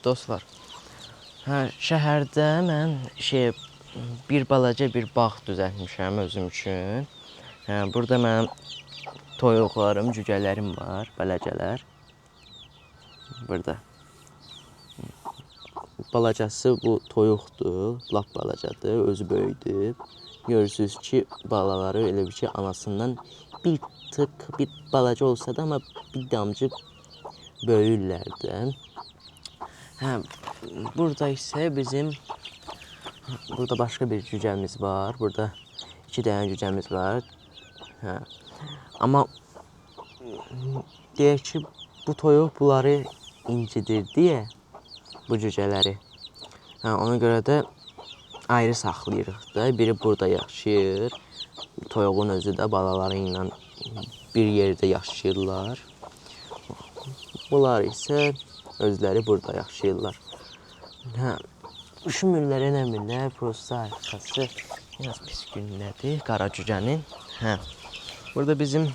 Dostlar, şəhərdə mən bir balaca bir bağ düzəltmişəm özüm üçün. Burada mənim toyuqlarım, cücələrim var, bələcələr. Burada. Balacası bu toyuqdur, lap balacadır, özü böyüdür. Görürsünüz ki, balaları elə bir ki, anasından bir tık, bir balaca olsa da, amma bir damcı böyürlər də. Burada isə burada başqa bir cücəmiz var. Burada 2 dənə cücəmiz var. Amma deyək ki, bu toyuq bunları incidir deyə, bu cücələri. Ona görə də ayrı saxlayırıq da. Biri burada yaşayır. Toyuğun özü də balaları ilə bir yerdə yaşayırlar. Bunlar isə özləri burada yaşayırlar. Üşümürlər, eləmirlər. Prosta arxası biraz pis gündədir qara cücənin. Burada bizim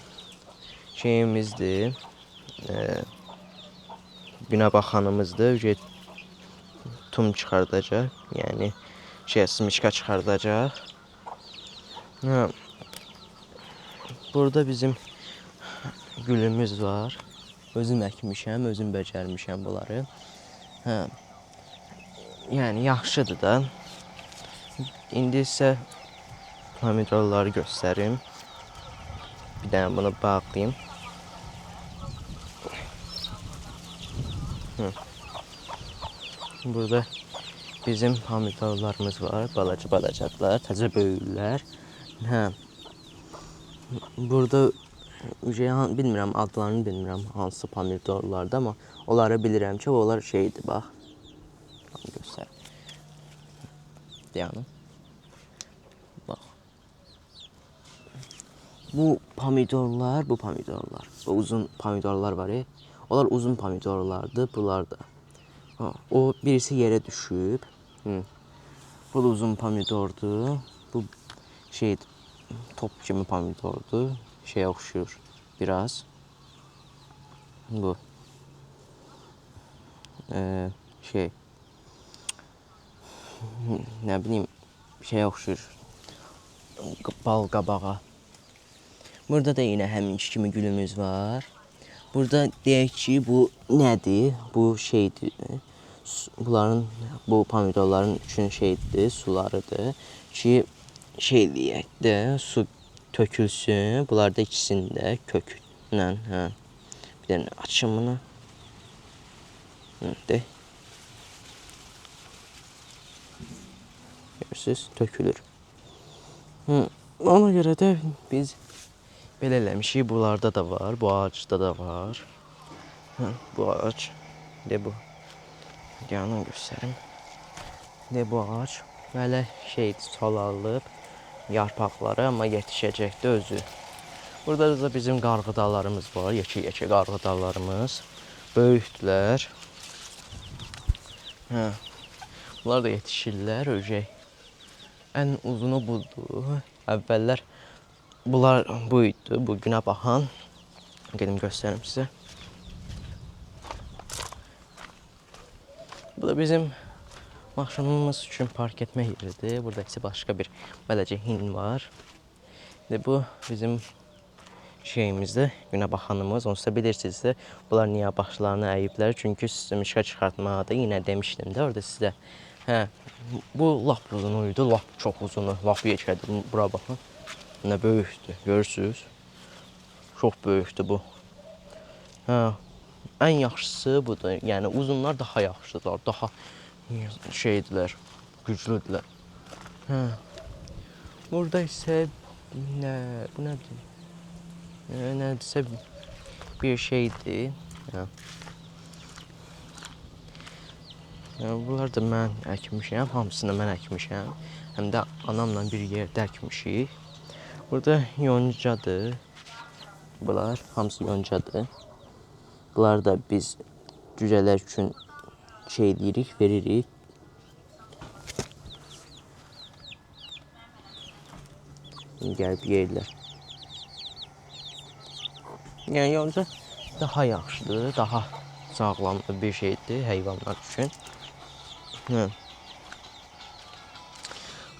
şeyimizdir. Günə baxanımızdır. Tum çıxardacaq. Yəni smışka çıxardacaq. Burada bizim gülümüz var. Özüm əkmişəm, özüm becərmişəm bunları. Yəni yaxşıdır da. İndi isə pomidorları göstərim. Bir dənə bunu bağlayayım. Burada bizim pomidorlarımız var. Balaca-balacadlar, təzə böyürlər. Burada bilmirəm, adlarını bilmirəm hansı pomidorlardır, amma onları bilirəm ki, onlar şeydir, bax. Göstər. Dayanın. Bax. Bu pomidorlar, bu uzun pomidorlar var. Onlar uzun pomidorlardır, bunlar da. O birisi yerə düşüb. Bu da uzun pomidordur. Bu top kimi pomidordur. Şeyə oxşuyur biraz. Bu. Nə bilim, şeyə oxşuyur. Bal qabağa. Burada da yine həminki kimi gülümüz var. Burada deyək ki, bu nədir? Bu şeydir. Bunların, bu pomidorların üçün şeydir, sularıdır. Ki deyək də, su tökülsün. Bunlar da ikisində köklə. Bir dənə açım bunu. Görürsünüz, tökülür. Ona görə də biz belə eləmişik. Bunlarda da var, bu ağacda da var. Bu ağac, bu. Yanına göstərim. Bu ağac belə çoğalıb, yarpaqları, amma yetişəcəkdir özü. Burada da bizim qarğıdalarımız var, yekə qarğıdalarımız. Böyükdülər. Bunlar da yetişirlər, öcək. Ən uzunu budur. Əvvəllər bunlar buydu, bu günə baxan. Gedim göstərim sizə. Bu da bizim maşınımız üçün park etmək yeridir. Burada isə başqa bir bələcə hin var. Bu bizim şeyimizdir, günə baxanımız. Onsuz da bilirsiniz də, bunlar niyə başlarını əyiblər? Çünki mışqa çıxartmada yine demişdim də orada sizə. Bu lap uzunuydu, lap çox uzunu, lap yekədir. Bura baxın. Nə böyükdür, görürsünüz? Çox böyükdür bu. Ən yaxşısı budur. Yəni uzunlar daha yaxşıdırlar, daha şeydilər, güclüdürlər. Burada isə bu nədir? Nədirsə bir şeydir. Bunlar da mən əkmişəm, hamısını mən əkmişəm. Həm də anamla bir yerdə əkmişik. Burada yoncadır. Bunlar hamısı yoncadır. Bunlar da biz cücələr üçün deyirik, veririk. Gəlib yeyirlər. Yəni yonca daha yaxşıdır, daha sağlamlı bir şeydir heyvanlar üçün. Hə.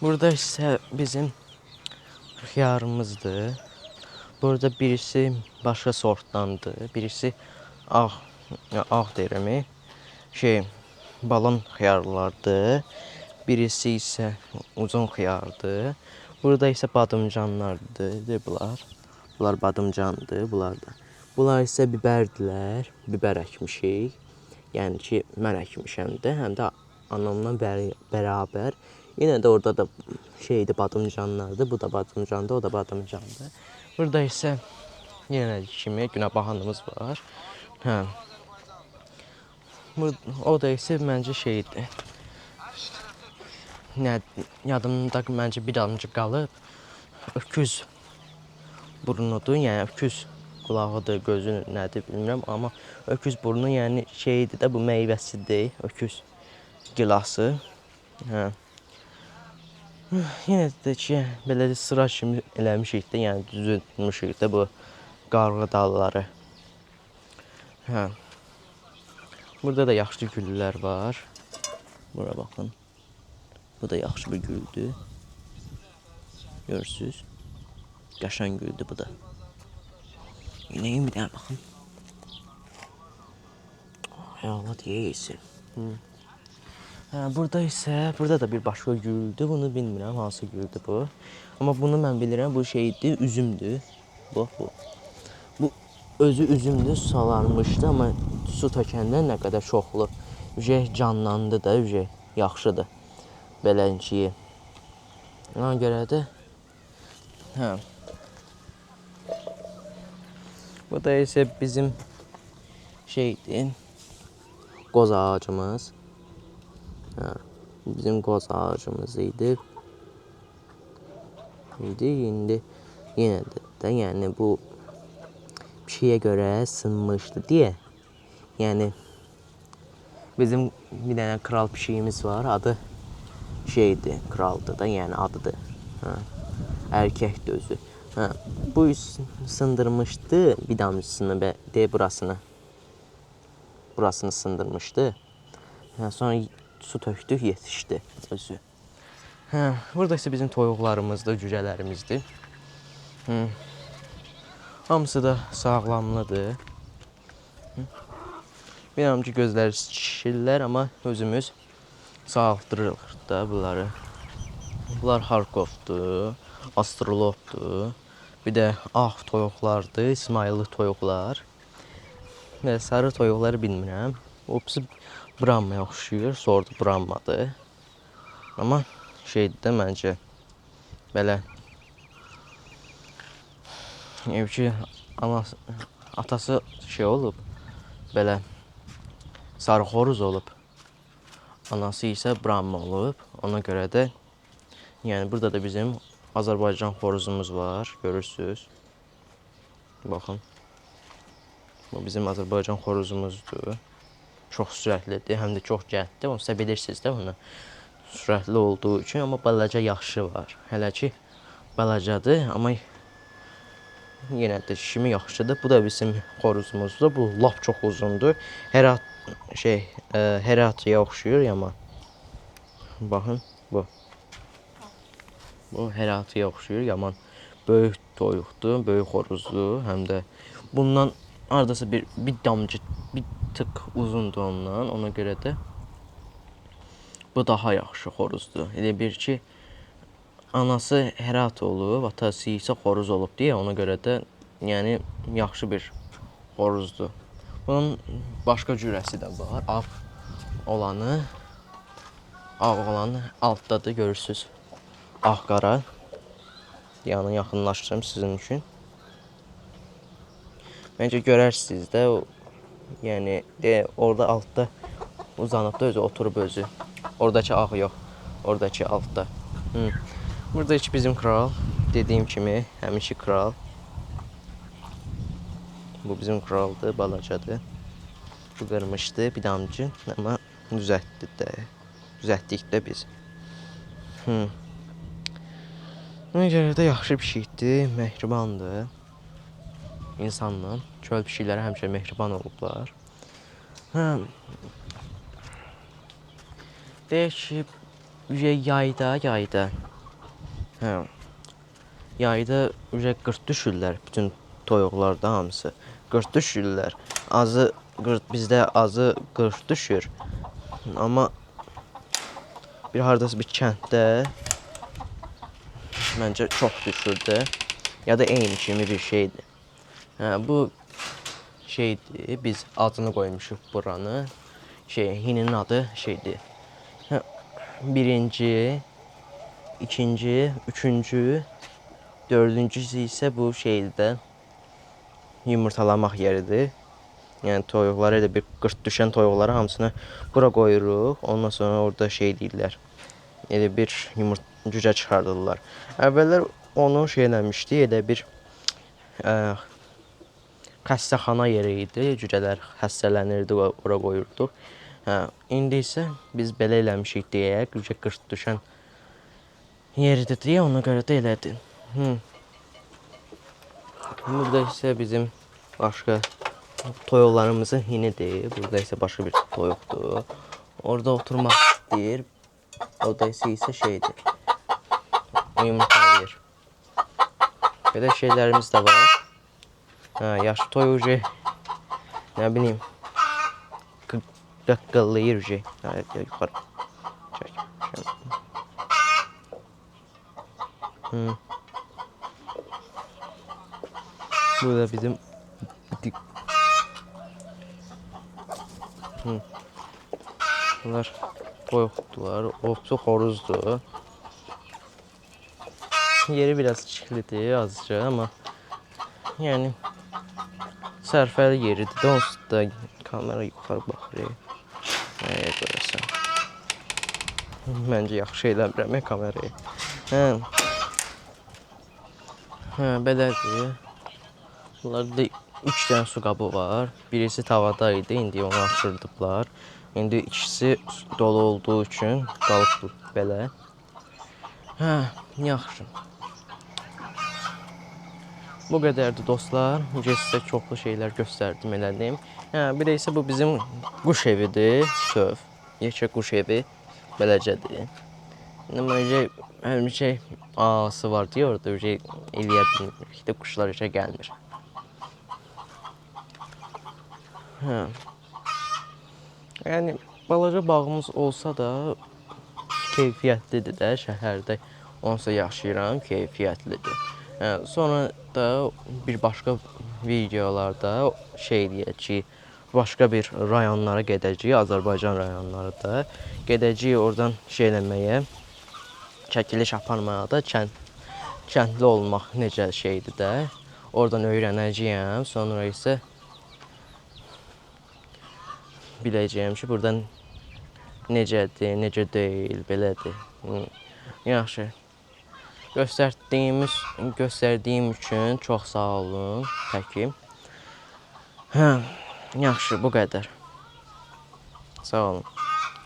Burada isə bizim xiyarımızdır. Burada birisi başqa sortdandır, birisi ağ deyirəm, balon xiyarlardır. Birisi isə uzun xiyardır. Burada isə badımcanlardır bunlar. Bunlar badımcandır, bunlar da. Bunlar isə bibərdirlər, bibər əkmişik. Yəni ki, mən əkmişəm də, həm də anamla bərabər. Yenə də orada da badımcanlardır. Bu da badımcandır, o da badımcandır. Burada isə yenə kimi günəbahanımız var. Hə. O da isə məncə şeydir. Yadımda məncə bir damcı qalıb. Öküz burnudur, yəni öküz qulağıdır, gözü nədir bilmirəm, amma öküz burnu yəni şeydir də, bu meyvəsidir, öküz gilası. Hə. Yenə də ki, belə sıra kimi eləmişik də, yəni düzültmüşük də bu qarğı dalları. Hə. Burada da yaxşı güllər var. Bura baxın. Bu da yaxşı bir güldür. Görürsünüz. Qəşəng güldür bu da. İnəyim bir dənə baxın. Allah deyəsin. Burada da bir başqa güldür. Bunu bilmirəm hansı güldür bu. Amma bunu mən bilirəm, bu şeydir, üzümdür. Bu. Bu özü üzümdür, susalanmışdı, amma su tökəndə nə qədər çoxlu canlandı da, yaxşıdır. Belənciyi. Ona görə də hə. Bu da isə bizim şeydir, qoz ağacımız. Hə. Bizim qoz ağacımız idi. İndi yenə də yəni bu pişiyə görə sınmışdı deyə. Yəni bizim bir dənə kral pişiyimiz var, adı şeydir, kraldır da, yəni adıdır. Hə. Erkəkdir özü. Hə. Bu sındırmışdı bir damcısını və burasını sındırmışdı. Hə, sonra su tökdük, yetişdi özü. Hə, burada isə bizim toyuqlarımızdır, cücələrimizdir. Hamısı da sağlamlıdır. Bir amca gözləri şişirlər, amma özümüz sağaltdırırıq da bunları. Bunlar Harkovdur, Astrolotdur. Bir də ağ toyuqlardır, İsmailli toyuqlar. Və sarı toyuqları bilmirəm. Hepsi Brahmaya oxşuyur, sordu Brahmadır. Amma şeydir də məncə belə ki, atası şey olub, belə sarı xoruz olub. Anası isə Brahma olub. Ona görə də yəni burada da bizim Azərbaycan xoruzumuz var, görürsünüz. Baxın. Bu bizim Azərbaycan xoruzumuzdur. Çox sürətlidir, həm də çox gəlddir. Onu sizə bilirsiniz də onu. Sürətli olduğu üçün, amma balaca yaşı var. Hələ ki balacadır, amma yenə də şişimi yaxşıdır. Bu da bizim xoruzumuzdur. Bu lap çox uzundur. Heratıya oxşuyur yaman. Baxın, bu. Bu heratıya oxşuyur yaman. Böyük toyuqdur, böyük xoruzdur. Həm də bundan hardasa bir damcı, bir tık uzundur ondan. Ona görə də bu daha yaxşı xoruzdur. Elə bir ki, anası Herat olub, atası isə xoruz olub deyə ona görə də yəni yaxşı bir xoruzdur. Bunun başqa cürəsi də var. Ağ olanı altdadır, görürsünüz. Ağ-qara. Yəni yaxınlaşdırım sizin üçün. Məncə görərsiniz də o, yəni orada altda uzanıb da özü oturub özü. Oradakı ağ yox, oradakı altda. Burada ki bizim kral, dediyim kimi həmişki kral. Bu bizim kraldır, balacadır. Bu qırmışdı bir damcı, amma düzəltdik də biz. Ona görə də yaxşı pişikdir, mehribandır insanla. Çöl pişikləri həmişə mehriban olublar. Hə. Deyək ki, yayda. Hə. Yayda qırd düşürlər bütün toyuqlarda hamısı. Qırd düşürlər. Azı bizdə azı qırd düşür. Amma bir hardasa bir kənddə məncə çox düşürdü. Ya da eyni kimi bir şeydir. Hə, bu şeydir. Biz adını qoymuşuq buranı. Hinin adı şeydir. Hə, birinci, ikinci, üçüncü, dördüncüsü isə bu şeydə yumurtalamaq yeridir. Yəni toyuqları elə bir qırd düşən toyuqları hamısını bura qoyuruq. Ondan sonra orada şey deyirlər. Elə bir cücə çıxardırlar. Əvvəllər onu şey eləmişdi, elə bir xəstəxana yeri idi. Cücələr xəstələnirdi, ora qoyurduq. Hə, indi isə biz belə eləmişik deyə, cücə qırd düşən yeridir deyə ona görə də elədi. Burada isə bizim başqa toyuqlarımızın hinidir. Burada isə başqa bir toyuqdur. Orada oturmaq istəyir. Orada isə şeydir. Yumurtlayır. Belə şeylərimiz də var. Hə, yaşlı toyuq nə bilim qıqqıllayır yuxarı. Çək. Bu da bizim bunlar toyuqdular. Ofsu xoruzdur. Yeri biraz çiklidir azca, amma yəni sərfəli yeridir də, onsuz da kamera yuxarı baxır. Nəyə görəsən? Məncə yaxşı eləmirəm kamerayı. Hə, belədir. Bunlarda 3 dənə su qabı var. Birisi tavada idi, indi onu açırdıblar. İndi ikisi dolu olduğu üçün qalıb belə. Hə, yaxşı. Bu qədərdir dostlar. Sizə çoxlu şeylər göstərdim, elədim. Hə, bir də isə bu bizim quş evidir. Söv. Yekə quş evi. Beləcədir. Həmişə ağası var deyə orada eləyə bilmirik də, quşlar işə gəlmir. Hə. Yəni balaca bağımız olsa da keyfiyyətlidir də, şəhərdə onsa yaşayıram, keyfiyyətlidir. Hə, sonra da bir başqa videolarda şey deyək ki, başqa bir rayonlara gedəcəyik, Azərbaycan rayonları da. Gedəcəyik oradan şey eləməyə, çəkiliş aparmağa da, kəndli olmaq necə şeydir də. Oradan öyrənəcəyəm, sonra isə biləcəyəm ki, buradan necədir, necə deyil, belədir. Yaxşı. Göstərdiyim üçün çox sağ olun, təkim. Hə, yaxşı, bu qədər. Sağ olun.